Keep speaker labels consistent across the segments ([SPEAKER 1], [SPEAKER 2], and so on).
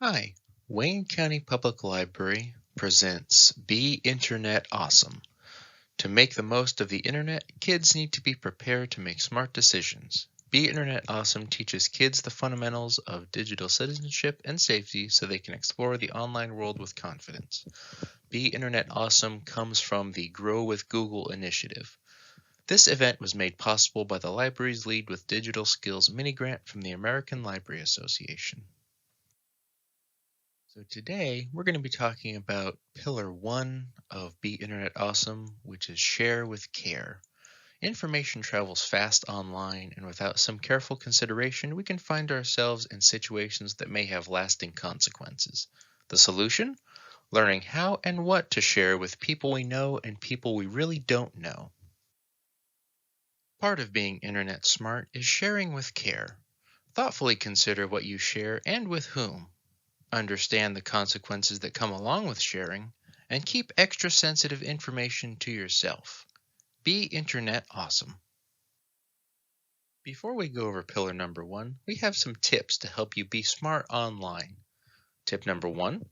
[SPEAKER 1] Hi, Wayne County Public Library presents Be Internet Awesome. To make the most of the internet, kids need to be prepared to make smart decisions. Be Internet Awesome teaches kids the fundamentals of digital citizenship and safety so they can explore the online world with confidence. Be Internet Awesome comes from the Grow with Google initiative. This event was made possible by the library's Lead with Digital Skills mini grant from the American Library Association. So today we're going to be talking about Pillar 1 of Be Internet Awesome, which is share with care. Information travels fast online, and without some careful consideration, we can find ourselves in situations that may have lasting consequences. The solution? Learning how and what to share with people we know and people we really don't know. Part of being internet smart is sharing with care. Thoughtfully consider what you share and with whom. Understand the consequences that come along with sharing, and keep extra sensitive information to yourself. Be Internet Awesome. Before we go over pillar number 1, we have some tips to help you be smart online. Tip number 1,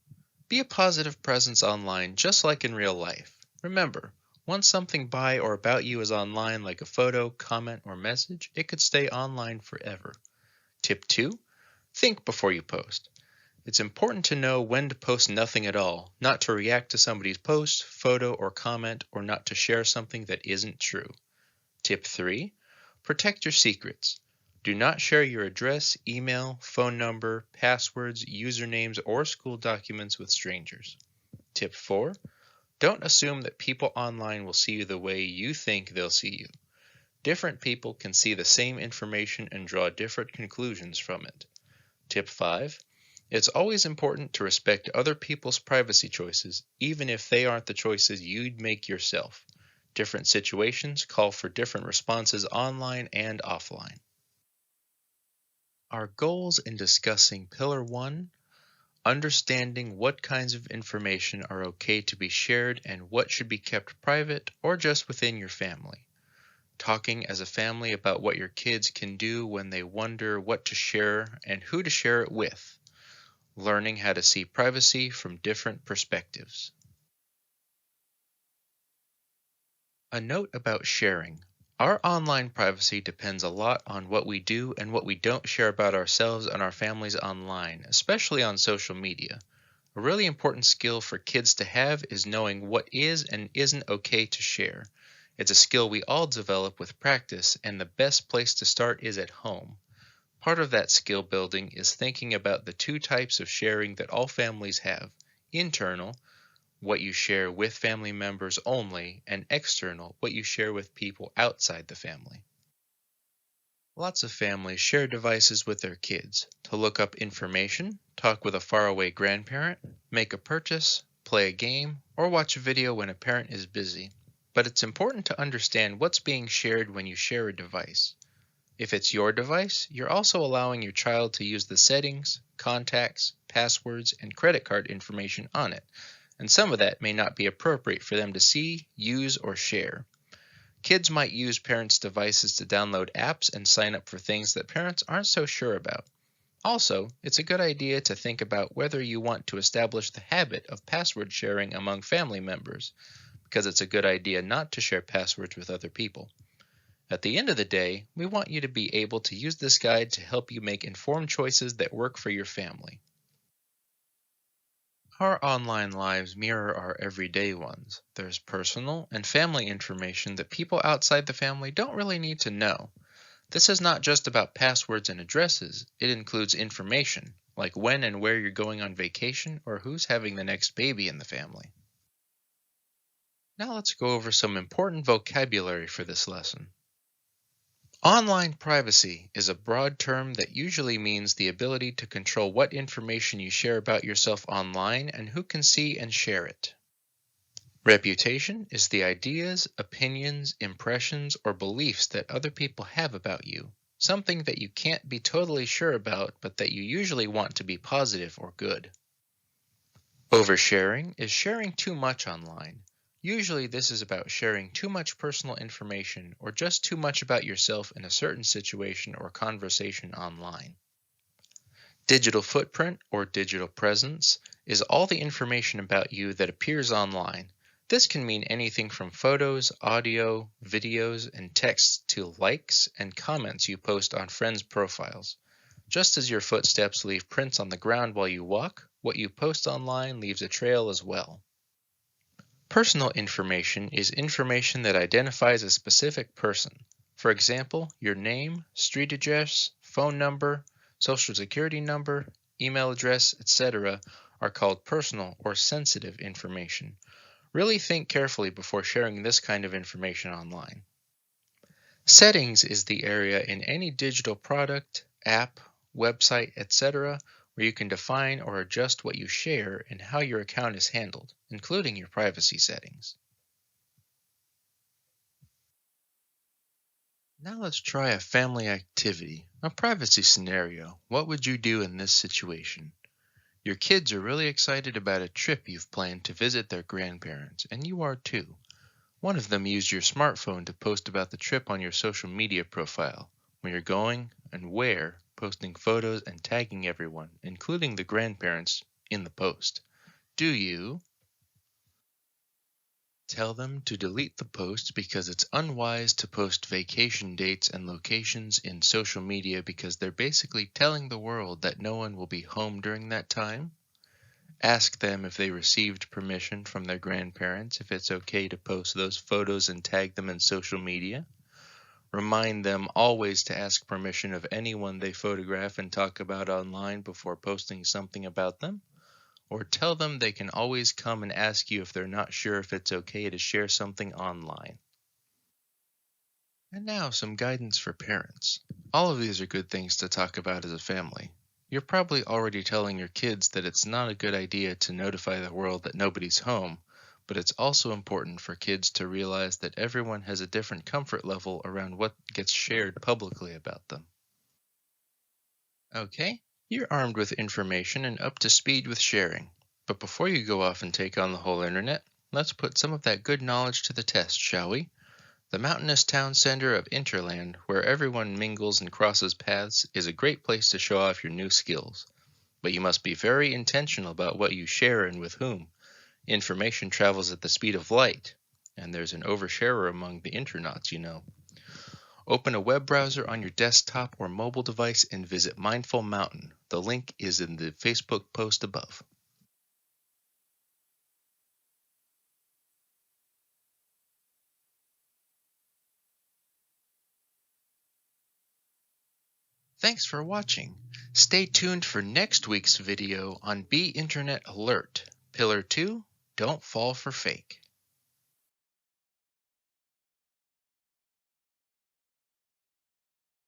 [SPEAKER 1] be a positive presence online just like in real life. Remember, once something by or about you is online like a photo, comment, or message, it could stay online forever. Tip 2, think before you post. It's important to know when to post nothing at all, not to react to somebody's post, photo, or comment, or not to share something that isn't true. Tip 3. Protect your secrets. Do not share your address, email, phone number, passwords, usernames, or school documents with strangers. Tip 4. Don't assume that people online will see you the way you think they'll see you. Different people can see the same information and draw different conclusions from it. Tip 5. It's always important to respect other people's privacy choices, even if they aren't the choices you'd make yourself. Different situations call for different responses online and offline. Our goals in discussing Pillar 1, understanding what kinds of information are okay to be shared and what should be kept private or just within your family. Talking as a family about what your kids can do when they wonder what to share and who to share it with. Learning how to see privacy from different perspectives. A note about sharing. Our online privacy depends a lot on what we do and what we don't share about ourselves and our families online, especially on social media. A really important skill for kids to have is knowing what is and isn't okay to share. It's a skill we all develop with practice, and the best place to start is at home. Part of that skill building is thinking about the two types of sharing that all families have: internal, what you share with family members only, and external, what you share with people outside the family. Lots of families share devices with their kids to look up information, talk with a faraway grandparent, make a purchase, play a game, or watch a video when a parent is busy. But it's important to understand what's being shared when you share a device. If it's your device, you're also allowing your child to use the settings, contacts, passwords, and credit card information on it, and some of that may not be appropriate for them to see, use, or share. Kids might use parents' devices to download apps and sign up for things that parents aren't so sure about. Also, it's a good idea to think about whether you want to establish the habit of password sharing among family members, because it's a good idea not to share passwords with other people. At the end of the day, we want you to be able to use this guide to help you make informed choices that work for your family. Our online lives mirror our everyday ones. There's personal and family information that people outside the family don't really need to know. This is not just about passwords and addresses, it includes information, like when and where you're going on vacation or who's having the next baby in the family. Now let's go over some important vocabulary for this lesson. Online privacy is a broad term that usually means the ability to control what information you share about yourself online and who can see and share it. Reputation is the ideas, opinions, impressions, or beliefs that other people have about you, something that you can't be totally sure about but that you usually want to be positive or good. Oversharing is sharing too much online. Usually this is about sharing too much personal information or just too much about yourself in a certain situation or conversation online. Digital footprint, or digital presence, is all the information about you that appears online. This can mean anything from photos, audio, videos, and texts to likes and comments you post on friends' profiles. Just as your footsteps leave prints on the ground while you walk, what you post online leaves a trail as well. Personal information is information that identifies a specific person. For example, your name, street address, phone number, social security number, email address, etc. are called personal or sensitive information. Really think carefully before sharing this kind of information online. Settings is the area in any digital product, app, website, etc. where you can define or adjust what you share and how your account is handled, including your privacy settings. Now let's try a family activity, a privacy scenario. What would you do in this situation? Your kids are really excited about a trip you've planned to visit their grandparents, and you are too. One of them used your smartphone to post about the trip on your social media profile, where you're going and where, posting photos and tagging everyone, including the grandparents, in the post. Do you tell them to delete the post because it's unwise to post vacation dates and locations in social media because they're basically telling the world that no one will be home during that time? Ask them if they received permission from their grandparents if it's okay to post those photos and tag them in social media. Remind them always to ask permission of anyone they photograph and talk about online before posting something about them. Or tell them they can always come and ask you if they're not sure if it's okay to share something online. And now some guidance for parents. All of these are good things to talk about as a family. You're probably already telling your kids that it's not a good idea to notify the world that nobody's home, but it's also important for kids to realize that everyone has a different comfort level around what gets shared publicly about them. Okay, you're armed with information and up to speed with sharing. But before you go off and take on the whole internet, let's put some of that good knowledge to the test, shall we? The mountainous town center of Interland, where everyone mingles and crosses paths, is a great place to show off your new skills. But you must be very intentional about what you share and with whom. Information travels at the speed of light, and there's an oversharer among the internauts, you know. Open a web browser on your desktop or mobile device and visit Mindful Mountain. The link is in the Facebook post above. Thanks for watching. Stay tuned for next week's video on Be Internet Alert. Pillar 2, Don't Fall for Fake.